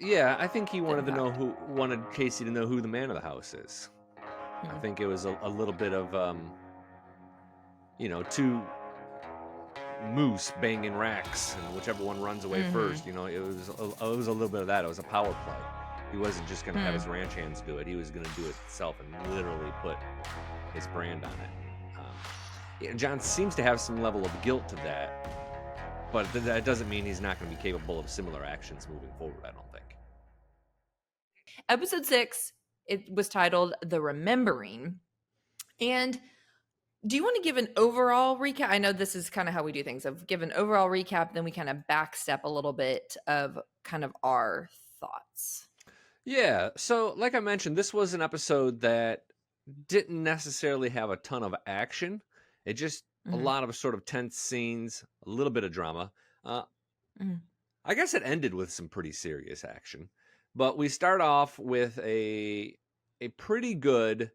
Yeah, I think he Didn't wanted Kayce to know who the man of the house is. I think it was a little bit of two moose banging racks, and whichever one runs away first. It was a little bit of that. It was a power play. He wasn't just going to have his ranch hands do it. He was going to do it himself and literally put his brand on it. John seems to have some level of guilt to that, but that doesn't mean he's not going to be capable of similar actions moving forward, I don't think. Episode 6, it was titled The Remembering. And do you want to give an overall recap? I know this is kind of how we do things. Give an overall recap, then we kind of backstep a little bit of kind of our thoughts. Yeah, so like I mentioned, this was an episode that didn't necessarily have a ton of action. It just a lot of sort of tense scenes, a little bit of drama. I guess it ended with some pretty serious action. But we start off with a pretty good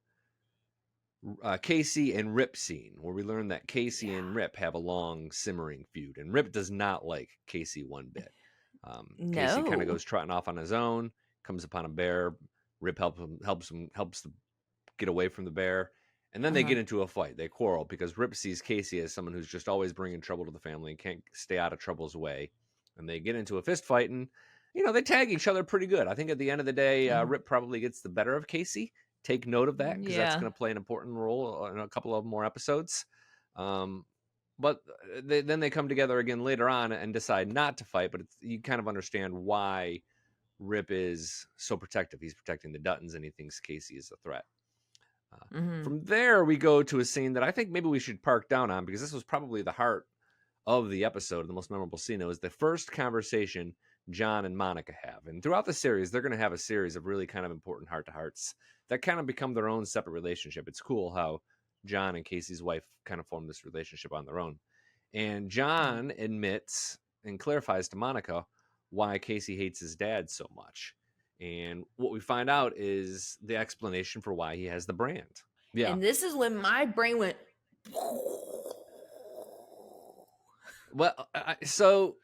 Kayce and Rip scene where we learn that Kayce and Rip have a long simmering feud, and Rip does not like Kayce one bit. Kayce kind of goes trotting off on his own, comes upon a bear. Rip helps him get away from the bear, and then they get into a fight. They quarrel because Rip sees Kayce as someone who's just always bringing trouble to the family and can't stay out of trouble's way, and they get into a fist fight, and they tag each other pretty good. I think at the end of the day, Rip probably gets the better of Kayce. Take note of that because that's going to play an important role in a couple of more episodes. But then they come together again later on and decide not to fight, but you kind of understand why Rip is so protective. He's protecting the Duttons, and he thinks Kayce is a threat. From there, we go to a scene that I think maybe we should park down on because this was probably the heart of the episode, the most memorable scene. It was the first conversation John and Monica have. And throughout the series, they're going to have a series of really kind of important heart-to-hearts that kind of become their own separate relationship. It's cool how John and Kayce's wife kind of form this relationship on their own. And John admits and clarifies to Monica why Kayce hates his dad so much. And what we find out is the explanation for why he has the brand. Yeah. And this is when my brain went. Well, so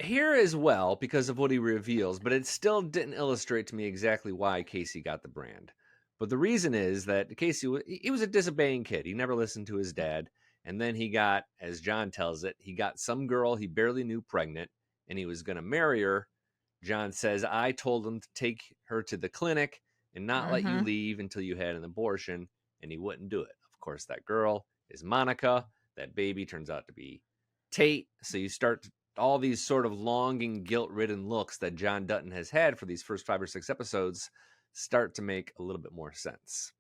here as well, because of what he reveals, but it still didn't illustrate to me exactly why Kayce got the brand. But the reason is that Kayce, he was a disobeying kid. He never listened to his dad. And then he got, as John tells it, he got some girl he barely knew pregnant, and he was going to marry her. John says, I told him to take her to the clinic and not let you leave until you had an abortion, and he wouldn't do it. Of course, that girl is Monica. That baby turns out to be Tate. So you start all these sort of longing, guilt-ridden looks that John Dutton has had for these first 5 or 6 episodes start to make a little bit more sense.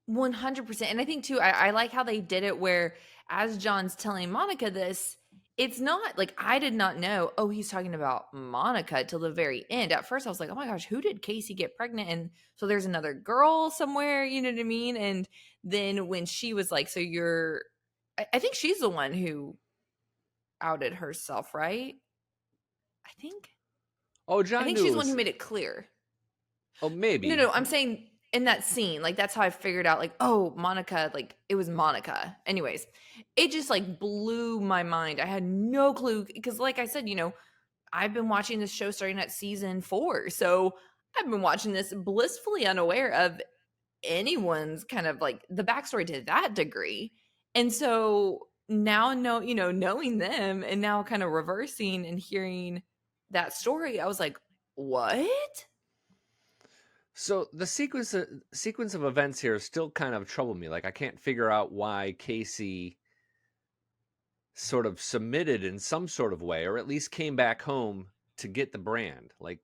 100%. And I think, too, I like how they did it where as John's telling Monica this, it's not like I did not know, he's talking about Monica till the very end. At first, I was like, oh, my gosh, who did Kayce get pregnant? And so there's another girl somewhere, you know what I mean? And then when she was like, so you're – I think she's the one who outed herself, right? I think. Oh, John I think she's the one who made it clear. Oh, maybe. No, I'm saying in that scene, like that's how I figured out, like, oh, Monica, like it was Monica. Anyways, it just like blew my mind. I had no clue because, like I said, I've been watching this show starting at season 4, so I've been watching this blissfully unaware of anyone's kind of like the backstory to that degree. And so now, knowing them and now kind of reversing and hearing that story, I was like, what? So the sequence of events here still kind of trouble me. Like I can't figure out why Kayce sort of submitted in some sort of way, or at least came back home to get the brand. Like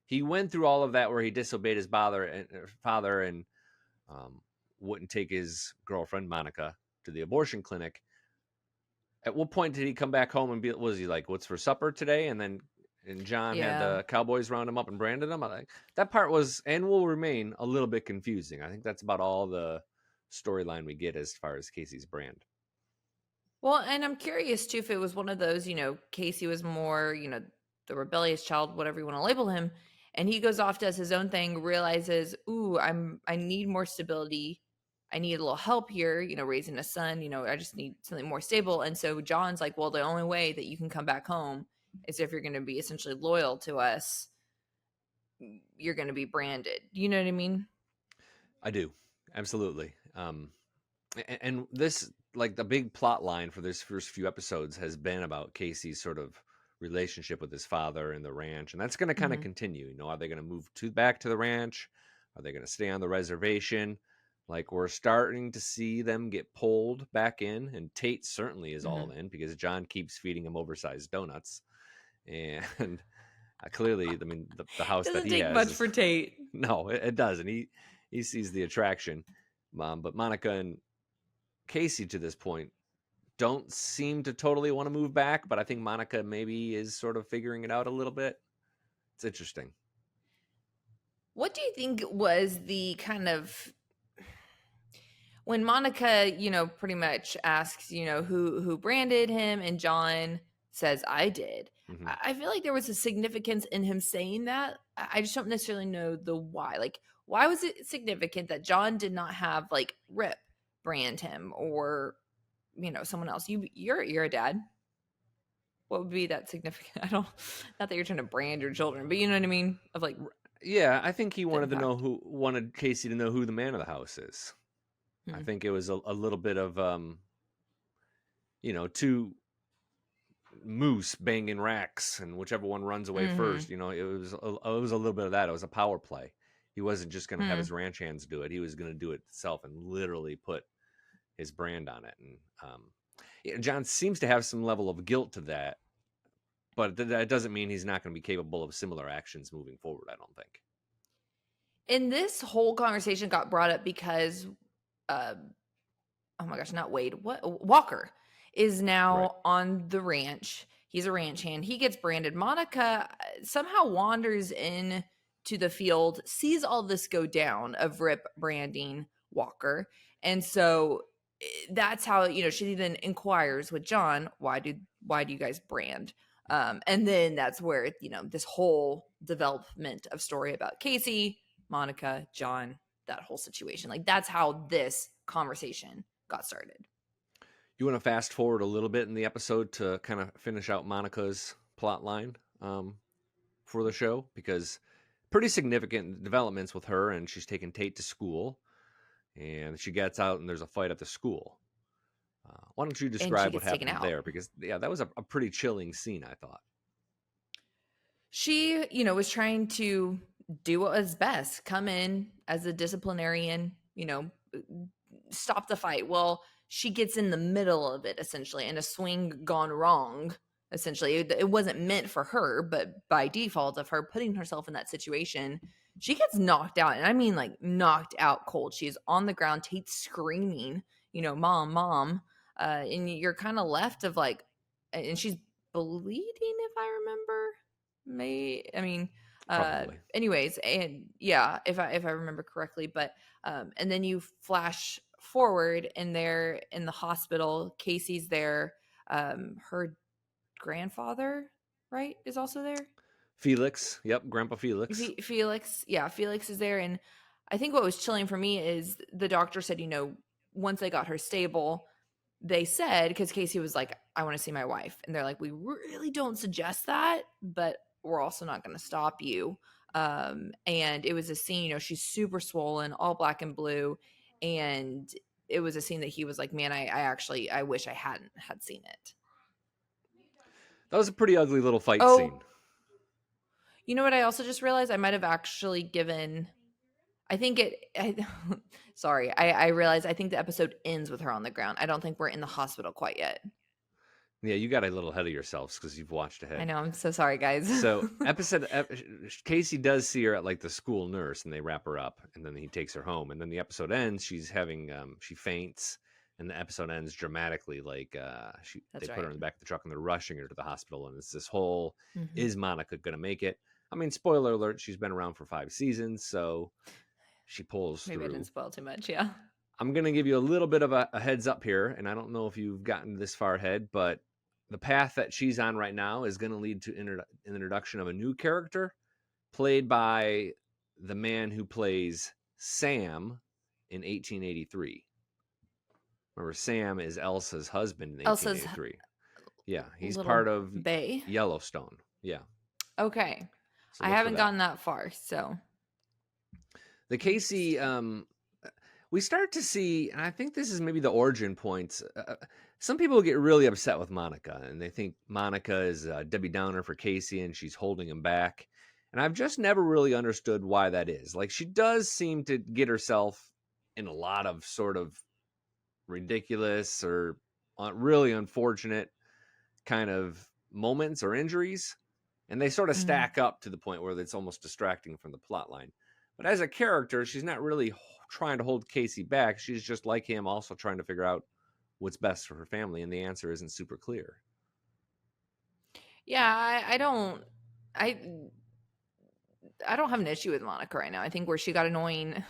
he went through all of that where he disobeyed his father and wouldn't take his girlfriend Monica to the abortion clinic. At what point did he come back home and was he like, what's for supper today? And John had the cowboys round him up and branded him. I think that part was and will remain a little bit confusing. I think that's about all the storyline we get as far as Kayce's brand. Well, and I'm curious too if it was one of those, Kayce was more, the rebellious child, whatever you want to label him, and he goes off, does his own thing, realizes, I need more stability. I need a little help here, raising a son, I just need something more stable. And so John's like, well, the only way that you can come back home is if you're going to be essentially loyal to us. you're going to be branded. You know what I mean? I do. Absolutely. And this, like, the big plot line for this first few episodes has been about Kayce's sort of relationship with his father and the ranch, and that's going to kind of continue. Are they going to move back to the ranch? Are they going to stay on the reservation? Like, we're starting to see them get pulled back in, and Tate certainly is all in because John keeps feeding him oversized donuts, and clearly, I mean, the house that Doesn't he take has much is, for Tate. no, it doesn't. He sees the attraction, but Monica and Kayce to this point don't seem to totally want to move back, but I think Monica maybe is sort of figuring it out a little bit. It's interesting. What do you think was the kind of, when Monica, pretty much asks, who branded him, and John says, I did. I feel like there was a significance in him saying that. I just don't necessarily know the why. Like, why was it significant that John did not have like Rip brand him, or someone else? You're a dad. What would be that significant? Not that you're trying to brand your children, but you know what I mean? Of like, yeah, I think he wanted Kayce to know who the man of the house is. I think it was a little bit of two moose banging racks, and whichever one runs away first. It was a little bit of that. It was a power play. He wasn't just going to have his ranch hands do it. He was going to do it himself and literally put his brand on it. And John seems to have some level of guilt to that, but that doesn't mean he's not going to be capable of similar actions moving forward, I don't think. And this whole conversation got brought up because, oh my gosh, not Wade. Walker is now on the ranch. He's a ranch hand. He gets branded. Monica somehow wanders in to the field, sees all this go down of Rip branding Walker. And so that's how, she then inquires with John, why do you guys brand? And then that's where, this whole development of story about Kayce, Monica, John, that whole situation. Like, that's how this conversation got started. You want to fast forward a little bit in the episode to kind of finish out Monica's plot line for the show, because pretty significant developments with her, and she's taking Tate to school, and she gets out and there's a fight at the school. Why don't you describe what happened there? Because that was a pretty chilling scene, I thought. She, was trying to do what was best, come in as a disciplinarian, stop the fight. Well, she gets in the middle of it, essentially, and a swing gone wrong. Essentially, it wasn't meant for her, but by default of her putting herself in that situation, she gets knocked out. And I mean, like, knocked out cold. She's on the ground, Tate's screaming, mom. And you're kind of left of like, and she's bleeding, if I remember. Anyways, and yeah, if I remember correctly, but and then you flash forward and they're in the hospital. Kayce's there. Her grandfather, right, is also there. Felix, yep, Grandpa Felix. Felix is there. And I think what was chilling for me is the doctor said, once they got her stable, they said, because Kayce was like, I want to see my wife, and they're like, we really don't suggest that, but we're also not going to stop you. And it was a scene, she's super swollen, all black and blue, and it was a scene that he was like, man, I wish I hadn't had seen it. That was a pretty ugly little fight scene. You know what? I also just realized I might have actually given, sorry, I realized I think the episode ends with her on the ground. I don't think we're in the hospital quite yet. Yeah, you got a little ahead of yourselves because you've watched ahead. I know. I'm so sorry, guys. So Kayce does see her at like the school nurse, and they wrap her up, and then he takes her home. And then the episode ends. She's having she faints, and the episode ends dramatically. Like they put her in the back of the truck, and they're rushing her to the hospital. And it's this whole is Monica going to make it? I mean, spoiler alert: she's been around for 5 seasons, so she pulls through. Maybe I didn't spoil too much. Yeah. I'm going to give you a little bit of a heads up here, and I don't know if you've gotten this far ahead, but the path that she's on right now is going to lead to an introduction of a new character played by the man who plays Sam in 1883. Remember, Sam is Elsa's husband in 1883. Yeah, he's part of Bay. Yellowstone. Yeah. Okay. So I look for haven't that. gotten that far, so. The Kayce, we start to see, and I think this is maybe the origin points. Some people get really upset with Monica, and they think Monica is Debbie Downer for Kayce, and she's holding him back. And I've just never really understood why that is. Like, she does seem to get herself in a lot of sort of ridiculous or really unfortunate kind of moments or injuries, and they sort of stack up to the point where it's almost distracting from the plot line. But as a character, she's not really trying to hold Kayce back. She's just like him, also trying to figure out what's best for her family, and the answer isn't super clear. Yeah, I don't have an issue with Monica right now. I think where she got annoying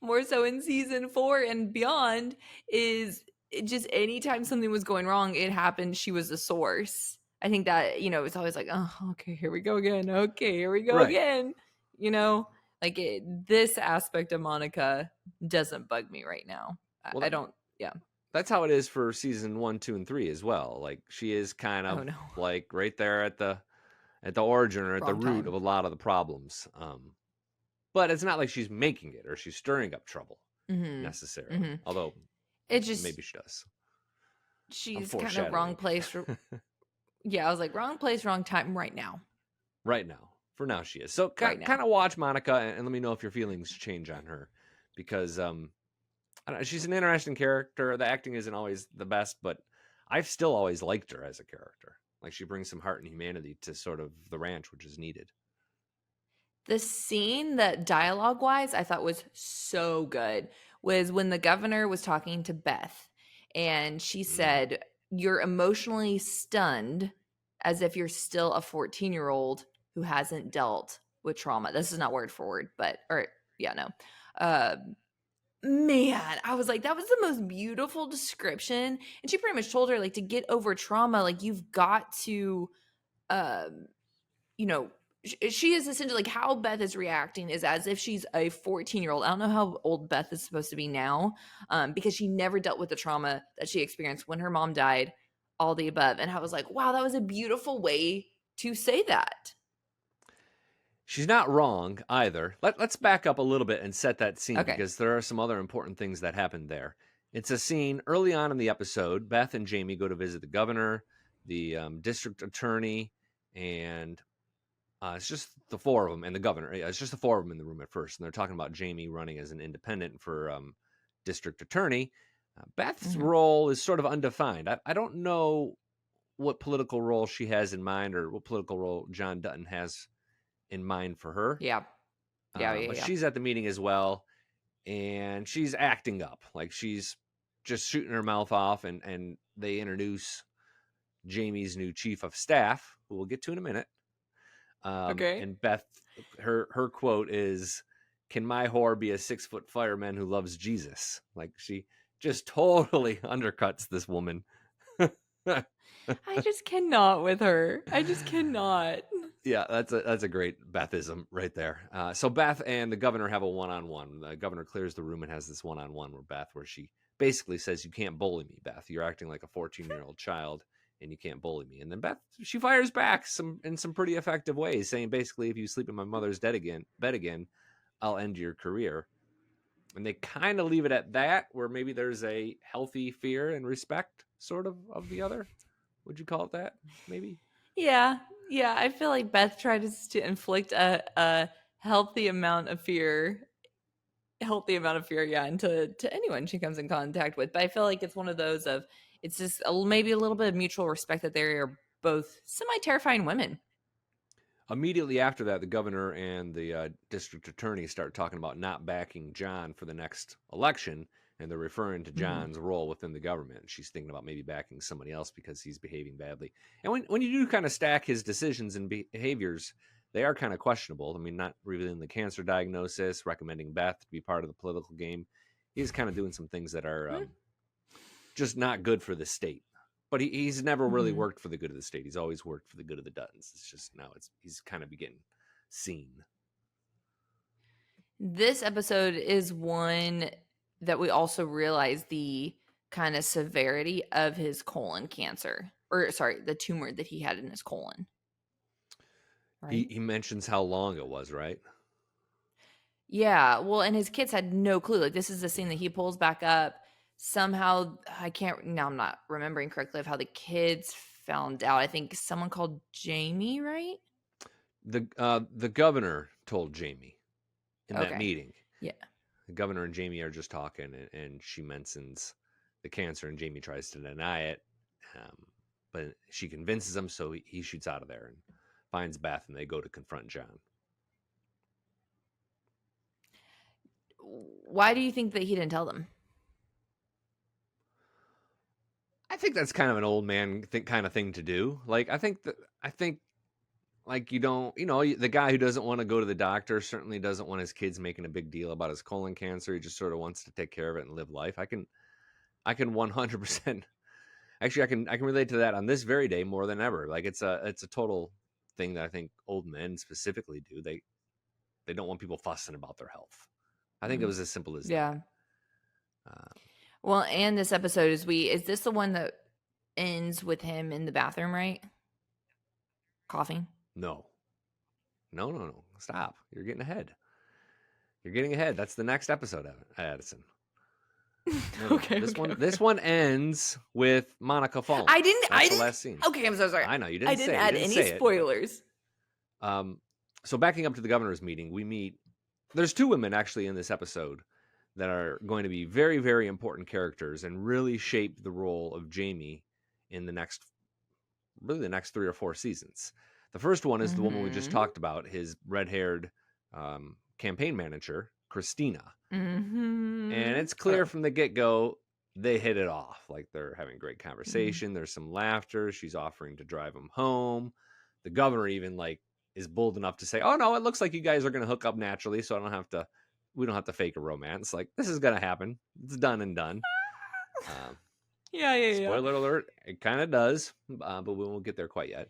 more so in season 4 and beyond is just anytime something was going wrong, it happened. She was the source. I think that, it's always like, oh, okay, here we go again. Okay, here we go again. Like this aspect of Monica doesn't bug me right now. Well, I don't, yeah. That's how it is for season 1, 2, and 3 as well. Like, she is kind of like right there at the origin or at the root of a lot of the problems. But it's not like she's making it or she's stirring up trouble necessarily. Although it just maybe she does. She's kind of wrong place. Yeah, I was like, wrong place, wrong time right now. Right now. For now she is. So kind of watch Monica and let me know if your feelings change on her. Because I don't know, she's an interesting character. The acting isn't always the best, but I've still always liked her as a character. Like, she brings some heart and humanity to sort of the ranch, which is needed. The scene that dialogue-wise I thought was so good was when the governor was talking to Beth, and she said, "You're emotionally stunned as if you're still a 14-year-old who hasn't dealt with trauma." This is not word for word, man, I was like, that was the most beautiful description. And she pretty much told her, like, to get over trauma, like, you've got to, she is essentially like how Beth is reacting is as if she's a 14-year-old. I don't know how old Beth is supposed to be now, because she never dealt with the trauma that she experienced when her mom died, all the above. And I was like, wow, that was a beautiful way to say that. She's not wrong either. Let's back up a little bit and set that scene because there are some other important things that happened there. It's a scene early on in the episode. Beth and Jamie go to visit the governor, the district attorney, and it's just the four of them and the governor. It's just the four of them in the room at first. And they're talking about Jamie running as an independent for district attorney. Beth's role is sort of undefined. I don't know what political role she has in mind or what political role John Dutton has in mind for her. But she's at the meeting as well, and she's acting up. Like, she's just shooting her mouth off, and they introduce Jamie's new chief of staff, who we'll get to in a minute. And Beth, her quote is, "Can my whore be a 6-foot fireman who loves Jesus?" Like, she just totally undercuts this woman. I just cannot with her. I just cannot. Yeah, that's a great Bethism right there. So Beth and the governor have a one-on-one. The governor clears the room and has this one-on-one where she basically says, "You can't bully me, Beth. You're acting like a 14-year-old child, and you can't bully me." And then Beth, she fires back in some pretty effective ways, saying basically, "If you sleep in my mother's bed again, I'll end your career." And they kind of leave it at that, where maybe there's a healthy fear and respect, sort of the other. Would you call it that? Maybe. Yeah. I feel like Beth tried to inflict a healthy amount of fear. Into anyone she comes in contact with. But I feel like it's one of those of it's just maybe a little bit of mutual respect that they are both semi-terrifying women. Immediately after that, the governor and the district attorney start talking about not backing John for the next election, and they're referring to John's role within the government. She's thinking about maybe backing somebody else because he's behaving badly. And when you do kind of stack his decisions and behaviors, they are kind of questionable. I mean, not revealing the cancer diagnosis, recommending Beth to be part of the political game. He's kind of doing some things that are just not good for the state. But he's never really worked for the good of the state. He's always worked for the good of the Duttons. It's just now he's kind of getting seen. This episode is one that we also realize the kind of severity of his colon cancer. Or, sorry, the tumor that he had in his colon. right? He mentions how long it was, right? Yeah. Well, and his kids had no clue. Like, this is the scene that he pulls back up. Somehow, now I'm not remembering correctly of how the kids found out. I think someone called Jamie, right? The governor told Jamie in that Okay. meeting. Yeah. The governor and Jamie are just talking, and she mentions the cancer, and Jamie tries to deny it. But she convinces him, so he shoots out of there and finds Beth, and they go to confront John. Why do you think that he didn't tell them? I think that's kind of an old man kind of thing to do. Like, I think like, you don't, the guy who doesn't want to go to the doctor certainly doesn't want his kids making a big deal about his colon cancer. He just sort of wants to take care of it and live life. I can 100%. Actually, I can relate to that on this very day more than ever. Like, it's a total thing that I think old men specifically do. They don't want people fussing about their health. I think it was as simple as that. Well, and this episode is this the one that ends with him in the bathroom, right? Coughing? No. Stop. You're getting ahead. That's the next episode of it, Adison. No. Okay. This one ends with Monica falling. I didn't. The last scene. Okay, I'm so sorry. I know you didn't. I didn't add any spoilers. So backing up to the governor's meeting, we meet. There's two women actually in this episode that are going to be very, very important characters and really shape the role of Jamie in the next 3 or 4 seasons. The first one is the woman we just talked about, his red-haired campaign manager, Christina. And it's clear from the get-go they hit it off. Like, they're having great conversation. There's some laughter. She's offering to drive him home. The governor even is bold enough to say, "Oh no, it looks like you guys are going to hook up naturally, so we don't have to fake a romance. Like, this is going to happen. It's done and done." Yeah. Spoiler alert, it kind of does, but we won't get there quite yet.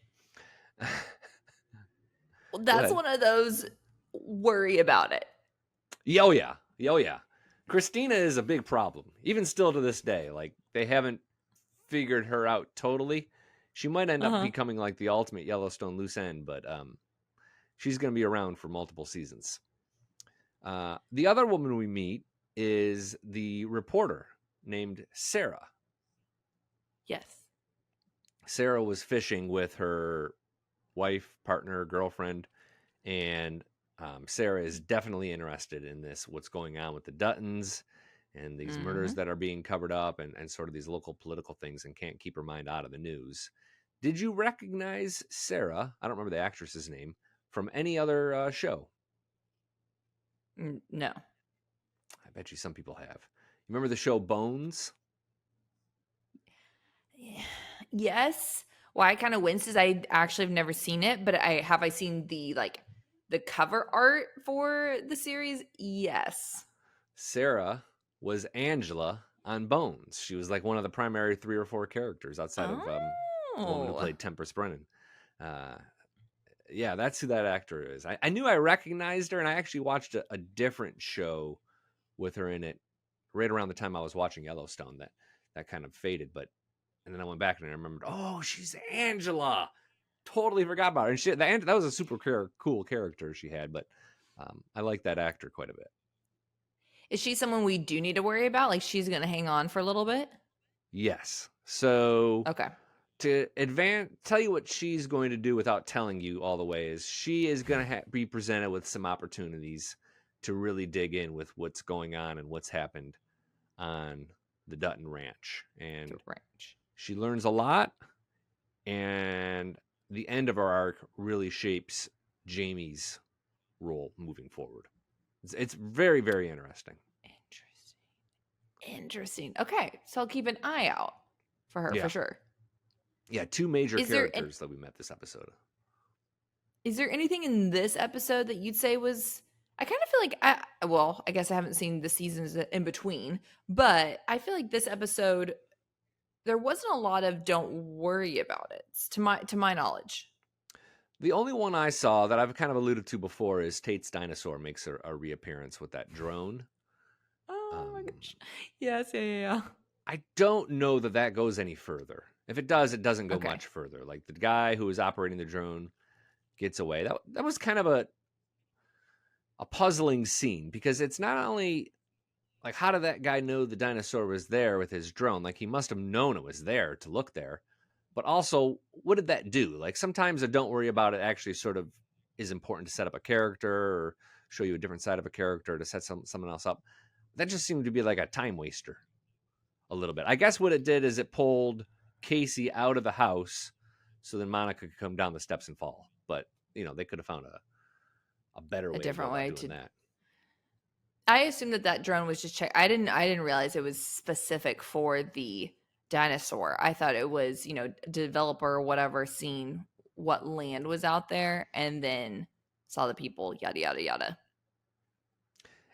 Well, that's one of those worry about it. Oh yeah. Christina is a big problem, even still to this day. Like, they haven't figured her out totally. She might end up becoming like the ultimate Yellowstone loose end, but she's going to be around for multiple seasons. The other woman we meet is the reporter named Sarah. Yes. Sarah was fishing with her wife, partner, girlfriend, and Sarah is definitely interested in what's going on with the Duttons and these murders that are being covered up and sort of these local political things, and can't keep her mind out of the news. Did you recognize Sarah? I don't remember the actress's name from any other show. No. I bet you some people have. You remember the show Bones? Yes. Well, I kind of winced as I actually have never seen it, but I seen the cover art for the series? Yes. Sarah was Angela on Bones. She was like one of the primary 3 or 4 characters outside of the woman who played Tempest Brennan. Yeah, that's who that actor is. I knew I recognized her, and I actually watched a different show with her in it right around the time I was watching Yellowstone. That kind of faded, and then I went back and I remembered, oh, she's Angela. Totally forgot about her. And that was a super cool character she had, but I like that actor quite a bit. Is she someone we do need to worry about? Like, she's going to hang on for a little bit? Yes. So okay. To tell you what she's going to do without telling you all the way is she is going to be presented with some opportunities to really dig in with what's going on and what's happened on the Dutton Ranch. And she learns a lot, and the end of our arc really shapes Jamie's role moving forward. It's very, very interesting. Interesting. Okay, so I'll keep an eye out for her for sure. Yeah, 2 major characters that we met this episode. Is there anything in this episode that you'd say was... I kind of feel like... I guess I haven't seen the seasons in between, but I feel like this episode, there wasn't a lot of don't worry about it, to my knowledge. The only one I saw that I've kind of alluded to before is Tate's dinosaur makes a reappearance with that drone. Oh my gosh. Yes, yeah. I don't know that goes any further. If it does, it doesn't go much further. Like, the guy who is operating the drone gets away. That was kind of a puzzling scene, because it's not only like, how did that guy know the dinosaur was there with his drone? Like, he must have known it was there to look there. But also, what did that do? Like, sometimes a don't worry about it actually sort of is important to set up a character or show you a different side of a character to set someone else up. That just seemed to be like a time waster a little bit. I guess what it did is it pulled Kayce out of the house so then Monica could come down the steps and fall. But, they could have found a better way, a different way to do that. I assumed that drone was just check. I didn't realize it was specific for the dinosaur. I thought it was, developer or whatever seen what land was out there and then saw the people, yada, yada, yada.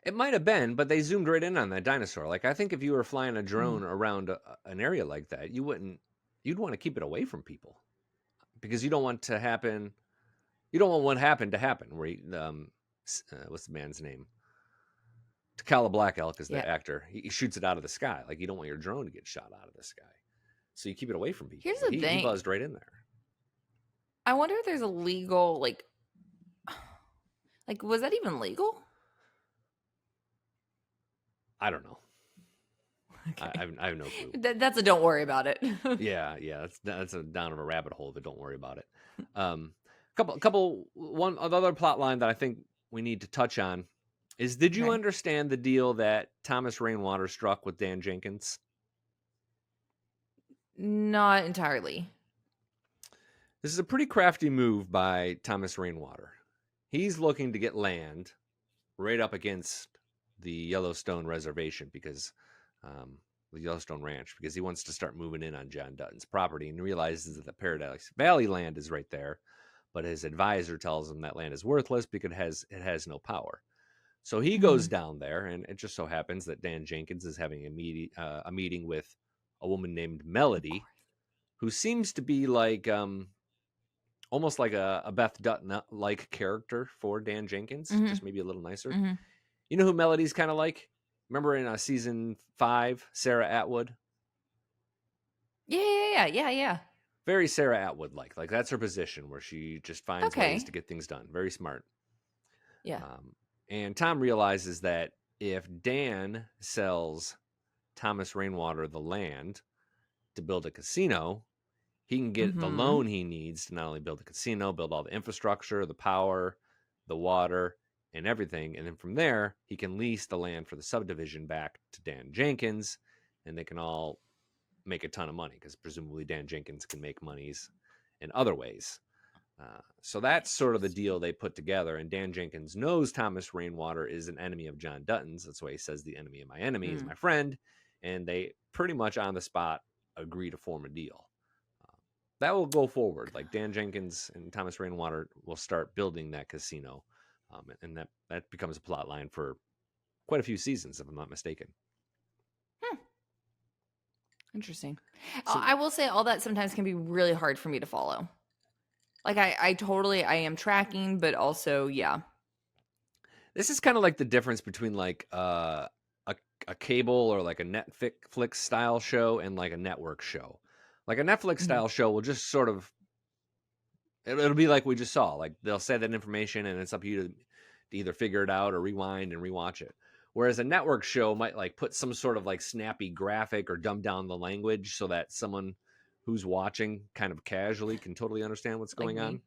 It might have been, but they zoomed right in on that dinosaur. Like, I think if you were flying a drone around an area like that, you'd want to keep it away from people, because you don't want to happen. You don't want what happened to happen. Where what's the man's name? T'Challa Black Elk is the actor. He shoots it out of the sky. Like, you don't want your drone to get shot out of the sky, so you keep it away from people. Here's the thing: he buzzed right in there. I wonder if there's a legal like was that even legal? I don't know. Okay. I have no clue. That's a don't worry about it. yeah, that's a down of a rabbit hole, but don't worry about it. One other plot line that I think we need to touch on is, did you understand the deal that Thomas Rainwater struck with Dan Jenkins? Not entirely. This is a pretty crafty move by Thomas Rainwater. He's looking to get land right up against the Yellowstone reservation, because the Yellowstone ranch, because he wants to start moving in on John Dutton's property, and realizes that the Paradise Valley land is right there, but his advisor tells him that land is worthless because it has no power. So he goes down there, and it just so happens that Dan Jenkins is having a meeting with a woman named Melody, who seems to be like almost like a Beth Dutton like character for Dan Jenkins, just maybe a little nicer. You know who Melody's kind of like? Remember in season 5, Sarah Atwood? Yeah. Very Sarah Atwood like. Like, that's her position, where she just finds ways to get things done. Very smart. Yeah. And Tom realizes that if Dan sells Thomas Rainwater the land to build a casino, he can get the loan he needs to not only build the casino, build all the infrastructure, the power, the water, and everything. And then from there, he can lease the land for the subdivision back to Dan Jenkins, and they can all make a ton of money, because presumably Dan Jenkins can make monies in other ways. So that's sort of the deal they put together. And Dan Jenkins knows Thomas Rainwater is an enemy of John Dutton's. That's why he says the enemy of my enemy is my friend. And they pretty much on the spot agree to form a deal. That will go forward. Like, Dan Jenkins and Thomas Rainwater will start building that casino. And that becomes a plot line for quite a few seasons, if I'm not mistaken. Interesting. So, I will say all that sometimes can be really hard for me to follow. Like, I am tracking, but also, yeah. This is kind of like the difference between like a cable or like a Netflix style show and like a network show. Like, a Netflix style show will just sort of, it'll be like we just saw. Like, they'll say that information, and it's up to you to either figure it out or rewind and rewatch it. Whereas a network show might like put some sort of like snappy graphic or dumb down the language so that someone who's watching kind of casually can totally understand what's going on.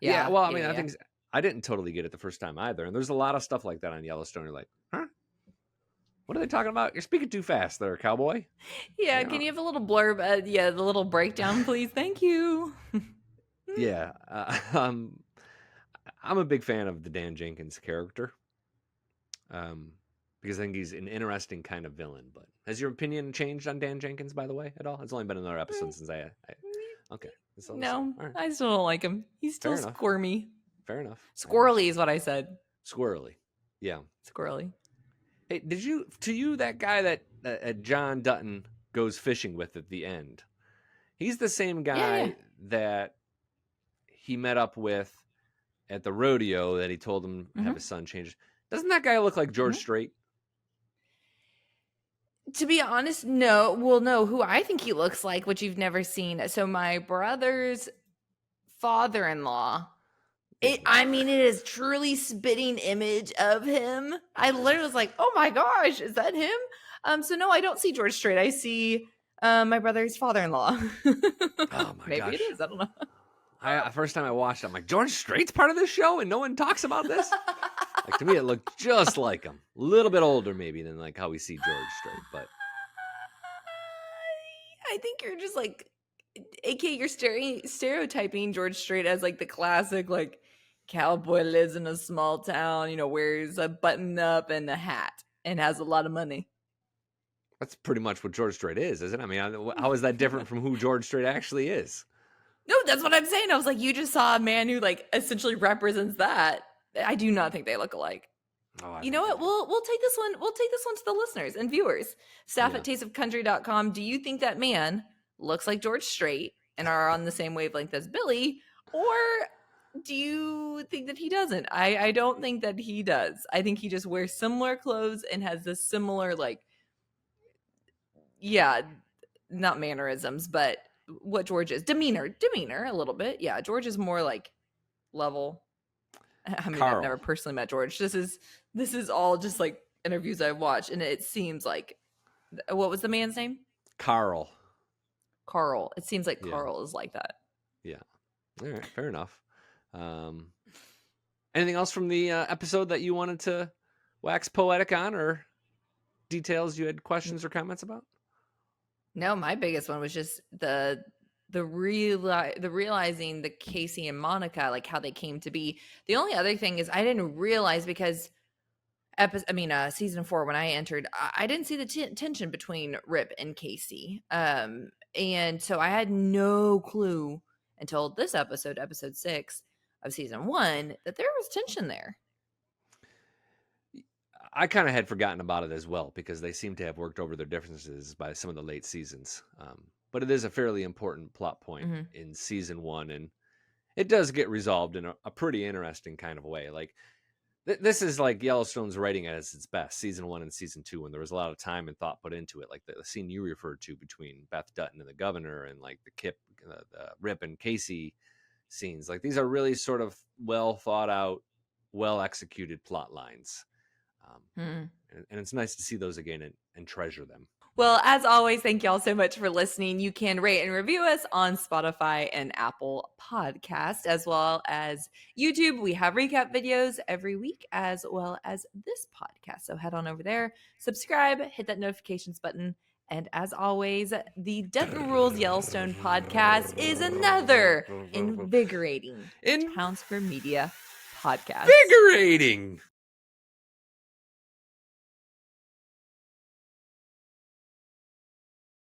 Yeah. Well, I mean, I think I didn't totally get it the first time either. And there's a lot of stuff like that on Yellowstone. You're like, huh? What are they talking about? You're speaking too fast there, cowboy. Yeah. Can you have a little blurb? The little breakdown, please. Thank you. Yeah. I'm a big fan of the Dan Jenkins character. Because I think he's an interesting kind of villain. But has your opinion changed on Dan Jenkins, by the way, at all? It's only been another episode since I okay. No, right. I still don't like him. He's still squirmy. Fair enough. Squirrely is what I said. Squirrely. Yeah. Squirrely. Hey, to you, that guy that John Dutton goes fishing with at the end, he's the same guy that he met up with at the rodeo that he told him to have his son change. Doesn't that guy look like George Strait? To be honest, no. Well, no, who I think he looks like, which you've never seen. So my brother's father-in-law It is truly spitting image of him. I literally was like, oh my gosh, is that him? So no, I don't see George Strait. I see my brother's father-in-law. Oh my Maybe gosh. it is. I don't know. First time I watched it, I'm like, George Strait's part of this show and no one talks about this? Like, to me, it looked just like him. A little bit older, maybe, than like how we see George Strait. But I think you're just like, aka you're stereotyping George Strait as like the classic, like, cowboy, lives in a small town, wears a button up and a hat and has a lot of money. that's pretty much what George Strait is, isn't it? I mean, how is that different from who George Strait actually is? No, that's what I'm saying. I was like, you just saw a man who like essentially represents that. I do not think they look alike. You know what? We'll take this one. We'll take this one to the listeners and viewers. Staff at tasteofcountry.com. Do you think that man looks like George Strait and are on the same wavelength as Billy, or do you think that he doesn't? I don't think that he does. I think he just wears similar clothes and has this similar, like, not mannerisms, but what George is. Demeanor a little bit. Yeah, George is more like level. I mean, Carl. I've never personally met George. This is all just like interviews I've watched, and it seems like, what was the man's name? Carl. It seems like Carl is like that. Yeah. All right. Fair enough. Anything else from the episode that you wanted to wax poetic on, or details you had questions or comments about? No, my biggest one was just the realizing the Kayce and Monica, like how they came to be. The only other thing is I didn't realize, because season 4, when I entered, I didn't see the tension between Rip and Kayce. And so I had no clue until this episode 6 of season 1, that there was tension there. I kind of had forgotten about it as well, because they seem to have worked over their differences by some of the late seasons. But it is a fairly important plot point in season 1, and it does get resolved in a pretty interesting kind of way. Like, this is like Yellowstone's writing at its best, season 1 and season 2, when there was a lot of time and thought put into it. Like the scene you referred to between Beth Dutton and the governor, and like the Rip and Kayce scenes. Like, these are really sort of well thought out, well executed plot lines. And it's nice to see those again and treasure them. Well, as always, thank y'all so much for listening. You can rate and review us on Spotify and Apple Podcast, as well as YouTube. We have recap videos every week, as well as this podcast. So head on over there, subscribe, hit that notifications button. And as always, the Dutton Rules Yellowstone podcast is another invigorating Townsquare Media podcast. Invigorating!